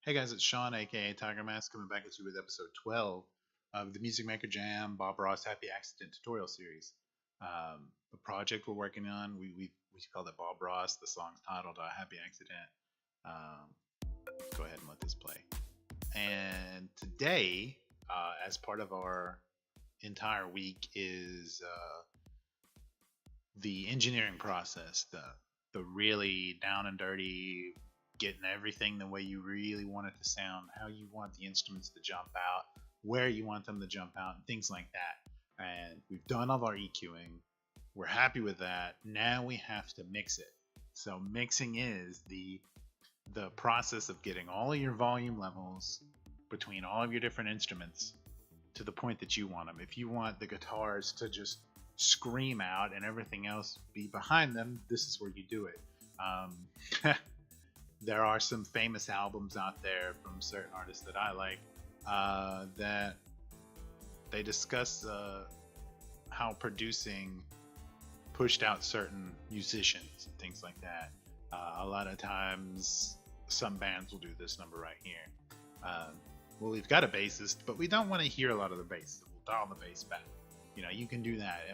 Hey guys, it's Sean, aka Tiger Mask, coming back at you with episode 12 of the Music Maker Jam Bob Ross Happy Accident tutorial series. The project we're working on, we call it Bob Ross. The song's titled Happy Accident. Go ahead and let this play. And today, as part of our entire week, is the engineering process, the really down and dirty, getting everything the way you really want it to sound, how you want the instruments to jump out, where you want them to jump out, and things like that. And we've done all our EQing. We're happy with that. Now we have to mix it. So mixing is the process of getting all of your volume levels between all of your different instruments to the point that you want them. If you want the guitars to just scream out and everything else be behind them, this is where you do it. There are some famous albums out there from certain artists that I like that they discuss how producing pushed out certain musicians and things like that. A lot of times, some bands will do this number right here. Well, we've got a bassist, but we don't want to hear a lot of the bass. We'll dial the bass back. You can do that.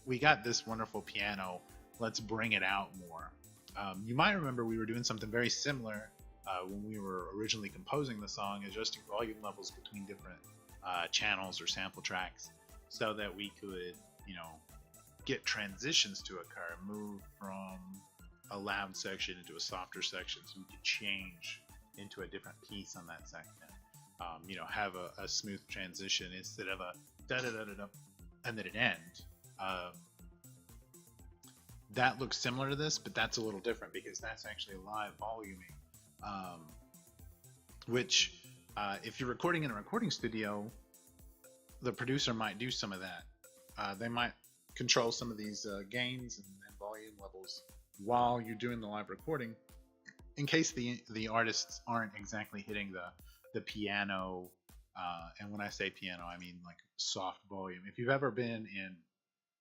We got this wonderful piano. Let's bring it out more. You might remember we were doing something very similar when we were originally composing the song, adjusting volume levels between different channels or sample tracks, so that we could, get transitions to occur, move from a loud section into a softer section, so we could change into a different piece on that section. Have a smooth transition instead of a da da da da da and then it end. That looks similar to this, but that's a little different because that's actually live voluming, which if you're recording in a recording studio, the producer might do some of that. They might control some of these gains and volume levels while you're doing the live recording, in case the artists aren't exactly hitting the piano. And when I say piano, I mean like soft volume. If you've ever been in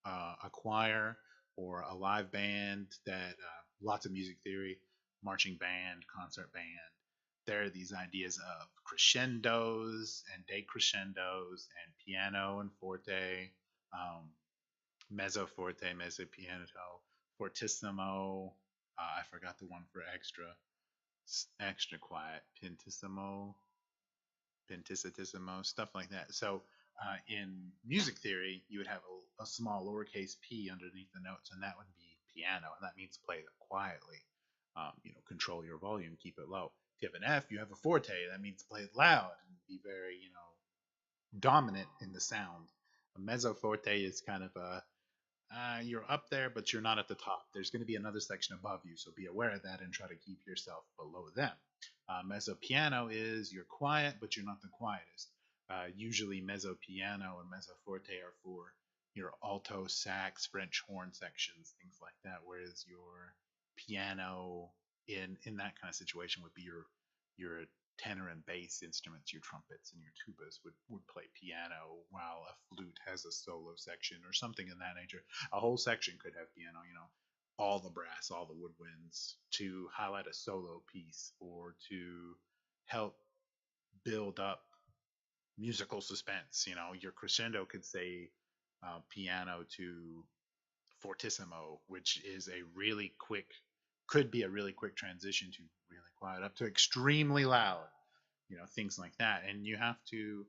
a choir or a live band that lots of music theory, marching band, concert band, there are these ideas of crescendos and decrescendos and piano and forte, um, mezzo forte, mezzo piano, fortissimo. I forgot the one for extra quiet, pianissimo, pentatissimo, stuff like that. So in music theory, you would have a small lowercase p underneath the notes, and that would be piano, and that means play it quietly. Control your volume, keep it low. If you have an F, you have a forte. That means play it loud and be very, dominant in the sound. A mezzo forte is kind of a you're up there, but you're not at the top. There's going to be another section above you, so be aware of that and try to keep yourself below them. Mezzo piano is you're quiet, but you're not the quietest. Usually, mezzo piano and mezzo forte are for your alto, sax, French horn sections, things like that. Whereas your piano in that kind of situation would be your tenor and bass instruments, your trumpets and your tubas would play piano, while a flute has a solo section or something in that nature. A whole section could have piano, all the brass, all the woodwinds to highlight a solo piece or to help build up musical suspense. Your crescendo could say piano to fortissimo, which is could be a really quick transition to really quiet up to extremely loud, things like that. And you have to,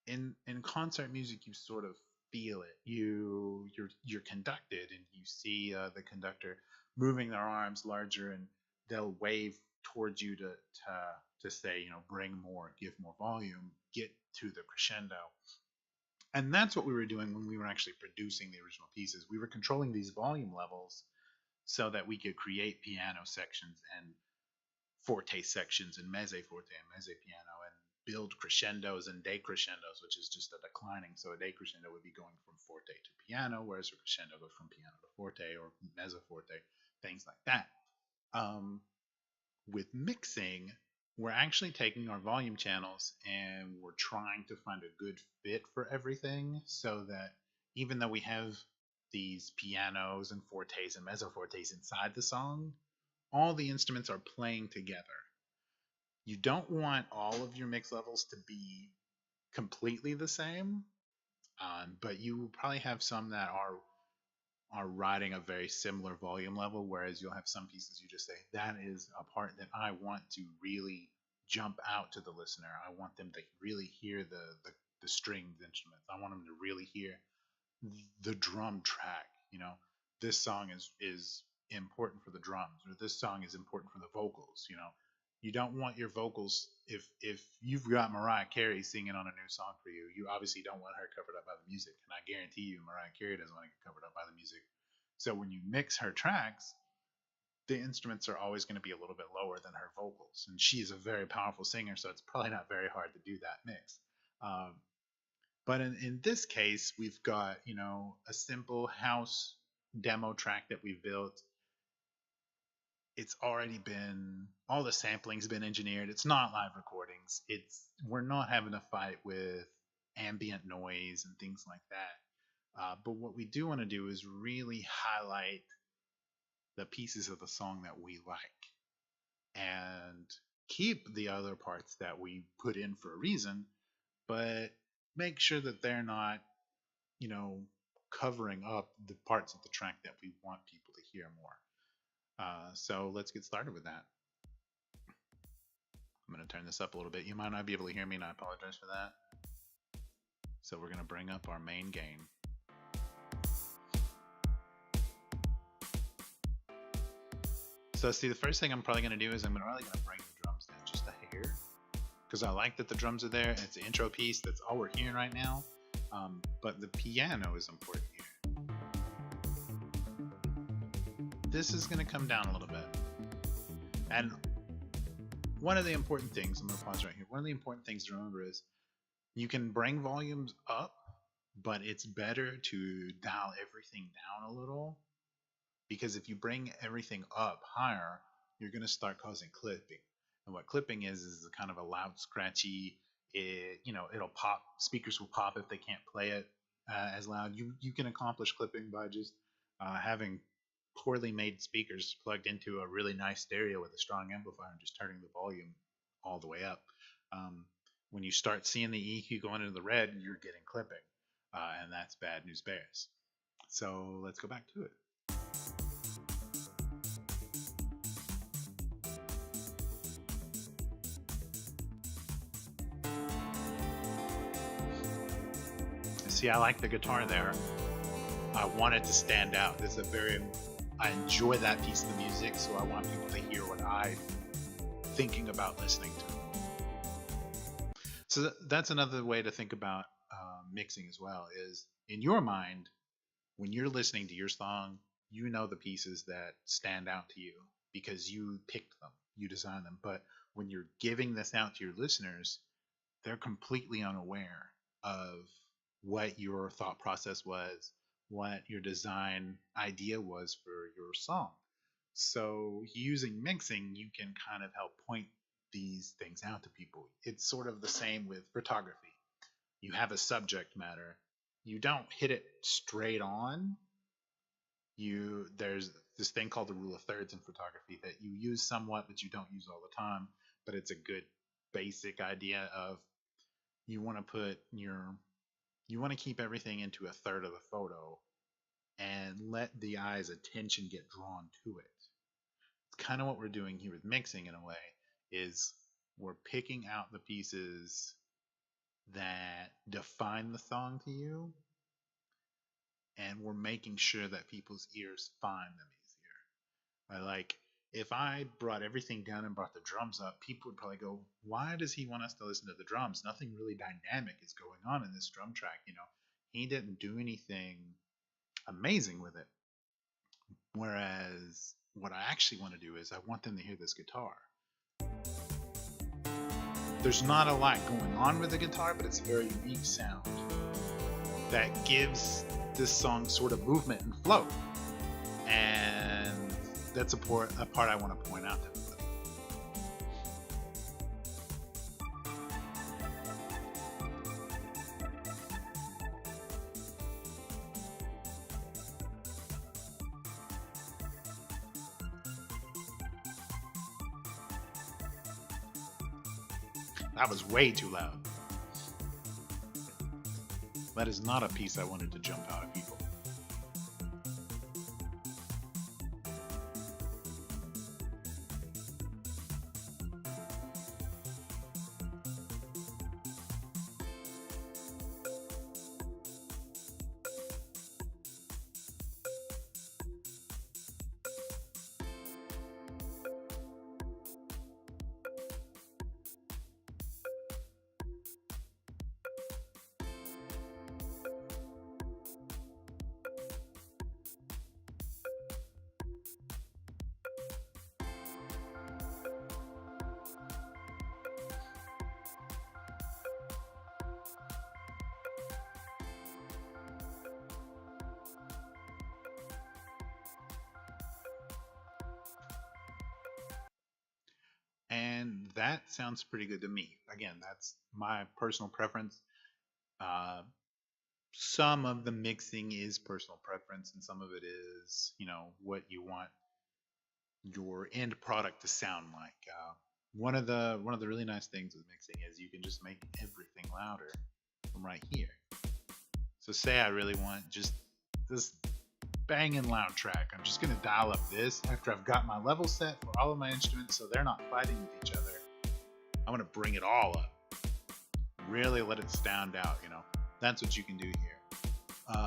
in concert music, you sort of feel it. You're conducted, and you see the conductor moving their arms larger, and they'll wave towards you to say, bring more, give more volume, get to the crescendo. And that's what we were doing when we were actually producing the original pieces. We were controlling these volume levels so that we could create piano sections and forte sections and mezzo forte and mezzo piano, and build crescendos and decrescendos, which is just a declining. So a decrescendo would be going from forte to piano, whereas a crescendo goes from piano to forte or mezzo forte, things like that. With mixing, we're actually taking our volume channels and we're trying to find a good fit for everything, so that even though we have these pianos and fortes and mezzo fortes inside the song, all the instruments are playing together. You don't want all of your mix levels to be completely the same, but you will probably have some that are riding a very similar volume level, whereas you'll have some pieces you just say, that is a part that I want to really jump out to the listener. I want them to really hear the stringed instruments. I want them to really hear the drum track. This song is important for the drums, or this song is important for the vocals. You don't want your vocals, if you've got Mariah Carey singing on a new song for you, you obviously don't want her covered up by the music, and I guarantee you Mariah Carey doesn't want to get covered up by the music. So when you mix her tracks, the instruments are always going to be a little bit lower than her vocals, and she's a very powerful singer, so it's probably not very hard to do that mix. But in this case, we've got a simple house demo track that we've built. It's already been, all the sampling's been engineered. It's not live recordings. We're not having to fight with ambient noise and things like that. But what we do want to do is really highlight the pieces of the song that we like and keep the other parts that we put in for a reason, but make sure that they're not, covering up the parts of the track that we want people to hear more. So let's get started with that. I'm going to turn this up a little bit. You might not be able to hear me, and I apologize for that. So we're going to bring up our main gain. So see, the first thing I'm probably going to do is I'm probably going to bring the drums down just a hair, because I like that the drums are there, and it's an intro piece. That's all we're hearing right now. But the piano is important here. This is going to come down a little bit. And one of the important things, I'm going to pause right here. One of the important things to remember is you can bring volumes up, but it's better to dial everything down a little, because if you bring everything up higher, you're going to start causing clipping. And what clipping is a kind of a loud, scratchy, it'll pop. Speakers will pop if they can't play it as loud. You can accomplish clipping by just having poorly made speakers plugged into a really nice stereo with a strong amplifier and just turning the volume all the way up. When you start seeing the EQ going into the red, you're getting clipping, and that's bad news bears. So let's go back to it. See, I like the guitar there. I want it to stand out. I enjoy that piece of the music, so I want people to hear what I'm thinking about listening to. So that's another way to think about mixing as well, is in your mind, when you're listening to your song, you know the pieces that stand out to you because you picked them, you designed them. But when you're giving this out to your listeners, they're completely unaware of what your thought process was, what your design idea was for your song. So using mixing, you can kind of help point these things out to people. It's sort of the same with photography. You have a subject matter. You don't hit it straight on. There's this thing called the rule of thirds in photography that you use somewhat, but you don't use all the time. But it's a good basic idea of you want to keep everything into a third of the photo and let the eye's attention get drawn to it. It's kind of what we're doing here with mixing in a way, is we're picking out the pieces that define the song to you, and we're making sure that people's ears find them easier. If I brought everything down and brought the drums up, people would probably go, why does he want us to listen to the drums? Nothing really dynamic is going on in this drum track. He didn't do anything amazing with it. Whereas what I actually want to do is I want them to hear this guitar. There's not a lot going on with the guitar, but it's a very unique sound that gives this song sort of movement and flow. And that's a part I want to point out to them. That was way too loud. That is not a piece I wanted to jump out at people. And that sounds pretty good to me. Again, that's my personal preference. Uh, some of the mixing is personal preference, and some of it is, what you want your end product to sound like. One of the really nice things with mixing is you can just make everything louder from right here. So say I really want just this banging loud track. I'm just gonna dial up this after I've got my level set for all of my instruments so they're not fighting with each other. I'm gonna bring it all up. Really let it stand out, That's what you can do here.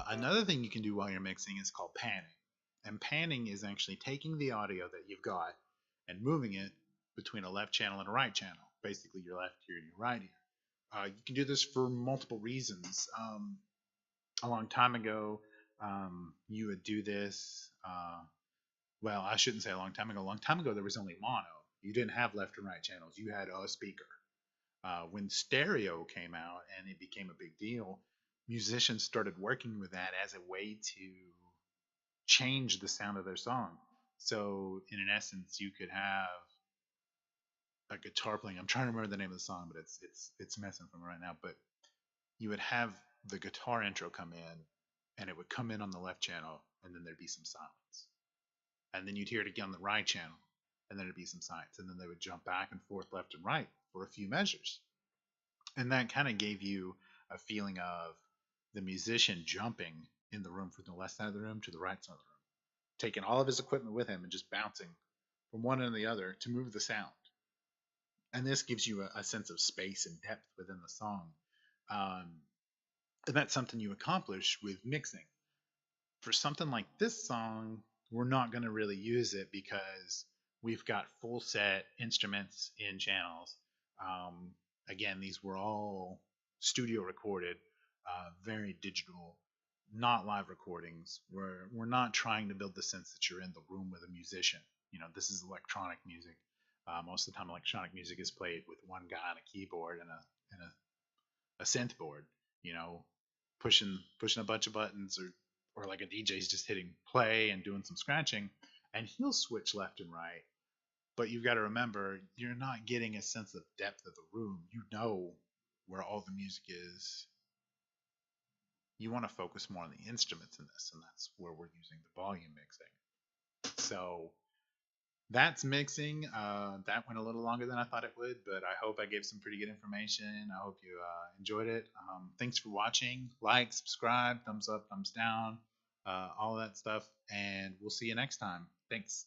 Another thing you can do while you're mixing is called panning. And panning is actually taking the audio that you've got and moving it between a left channel and a right channel. Basically, your left ear and your right ear. You can do this for multiple reasons. A long time ago, you would do this. Well, I shouldn't say a long time ago. A long time ago, there was only mono. You didn't have left and right channels. You had a speaker. When stereo came out and it became a big deal, musicians started working with that as a way to change the sound of their song. So, in an essence, you could have a guitar playing. I'm trying to remember the name of the song, but it's messing from me right now. But you would have the guitar intro come in, and it would come in on the left channel, and then there'd be some silence, and then you'd hear it again on the right channel, and then there'd be some silence, and then they would jump back and forth, left and right, for a few measures, and that kind of gave you a feeling of the musician jumping in the room from the left side of the room to the right side of the room, taking all of his equipment with him and just bouncing from one end to the other to move the sound. And this gives you a sense of space and depth within the song. Um, and that's something you accomplish with mixing. For something like this song, we're not going to really use it because we've got full set instruments in channels. Um, Again, these were all studio recorded, very digital, not live recordings. We're not trying to build the sense that you're in the room with a musician. This is electronic music. Most of the time, electronic music is played with one guy on a keyboard and a synth board. You know, pushing a bunch of buttons, or like a DJ's just hitting play and doing some scratching, and he'll switch left and right. But you've got to remember, you're not getting a sense of depth of the room. You know where all the music is. You want to focus more on the instruments in this, and that's where we're using the volume mixing. So that's mixing. That went a little longer than I thought it would, but I hope I gave some pretty good information. I hope you enjoyed it. Thanks for watching. Like, subscribe, thumbs up, thumbs down, all of that stuff, and we'll see you next time. Thanks.